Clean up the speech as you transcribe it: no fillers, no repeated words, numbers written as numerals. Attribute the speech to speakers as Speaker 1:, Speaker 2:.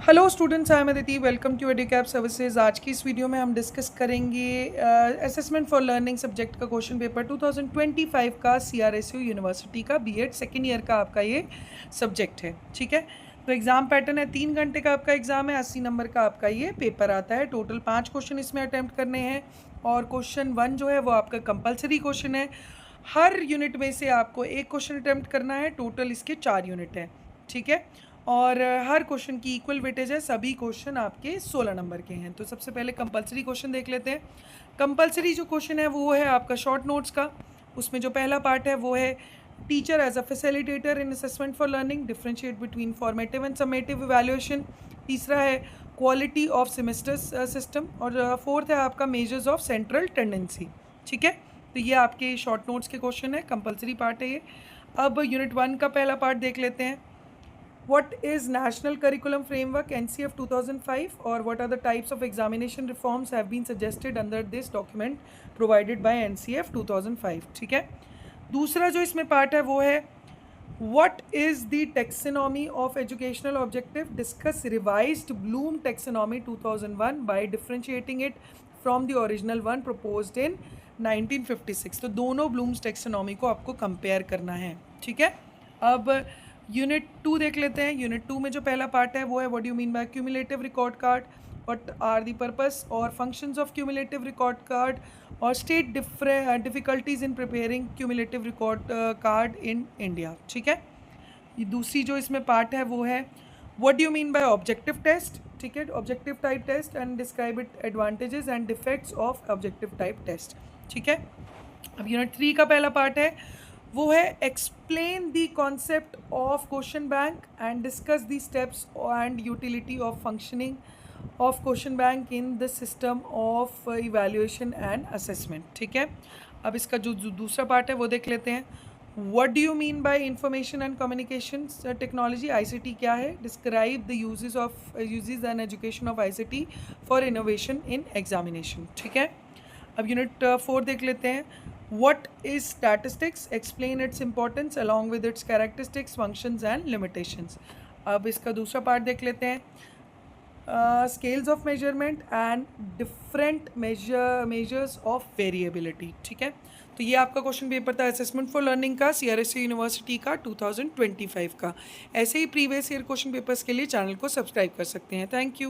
Speaker 1: Hello students, I am Aditi. Welcome to Educap services. आज की इस वीडियो में हम डिस्कस करेंगे असेसमेंट फॉर लर्निंग सब्जेक्ट का क्वेश्चन पेपर 2025 का सीआरएसयू यूनिवर्सिटी का बीएड सेकेंड ईयर का आपका ये सब्जेक्ट है। ठीक है, तो एग्ज़ाम पैटर्न है, 3 घंटे का आपका एग्ज़ाम है, 80 नंबर का आपका ये पेपर आता है। टोटल 5 क्वेश्चन इसमें अटैम्प्ट करने हैं और क्वेश्चन 1 जो है वो आपका कंपलसरी क्वेश्चन है। हर यूनिट में से आपको एक क्वेश्चन अटैम्प्ट करना है। टोटल इसके 4 यूनिट हैं। ठीक है, और हर क्वेश्चन की इक्वल वेटेज है। सभी क्वेश्चन आपके 16 नंबर के हैं। तो सबसे पहले कंपलसरी क्वेश्चन देख लेते हैं। कंपलसरी जो क्वेश्चन है वो है आपका शॉर्ट नोट्स का। उसमें जो पहला पार्ट है वो है teacher as a facilitator in assessment for learning, differentiate between formative and summative evaluation. तीसरा है क्वालिटी ऑफ सेमेस्टर सिस्टम। और फोर्थ है आपका मेजर्स ऑफ सेंट्रल टेंडेंसी। ठीक है, तो ये आपके शॉर्ट नोट्स के क्वेश्चन है, कंपलसरी पार्ट है ये। अब यूनिट 1 का पहला पार्ट देख लेते हैं। What is National Curriculum Framework NCF 2005 or what are the types of examination reforms have been suggested under this document provided by NCF 2005। ठीक है, दूसरा जो इसमें पार्ट है वो है What is the taxonomy of educational objective? Discuss revised Bloom taxonomy 2001 by differentiating it from the original one proposed in 1956। तो दोनों ब्लूम्स टेक्सोनॉमी को आपको कंपेयर करना है। ठीक है, अब यूनिट 2 देख लेते हैं। यूनिट 2 में जो पहला पार्ट है वो है what do you mean by cumulative record card, what are the purpose और functions of cumulative record card, और state difficulties in preparing cumulative record card in India. ठीक है, ये दूसरी जो इसमें पार्ट है वो है what do you mean by objective test. ठीक है, objective type test and describe it advantages and defects of objective type test. ठीक है, अब यूनिट 3 का पहला पार्ट है वो है explain the concept of question bank and discuss the steps and utility of functioning of question bank in the system of evaluation and assessment. ठीक है, अब इसका जो दूसरा पार्ट है वो देख लेते हैं। What do you mean bye information and communication technology, ICT क्या है? Describe the uses and education of ICT for innovation in examination. ठीक है, अब यूनिट 4 देख लेते हैं। What is statistics? Explain its importance along with its characteristics, functions and limitations। अब इसका दूसरा पार्ट देख लेते हैं। Scales of measurement and different measures of variability. ठीक है, तो ये आपका क्वेश्चन पेपर था असेसमेंट फॉर लर्निंग का सीआरएसयू यूनिवर्सिटी का 2025 का। ऐसे ही प्रीवियस ईयर क्वेश्चन पेपर्स के लिए चैनल को सब्सक्राइब कर सकते हैं। Thank you.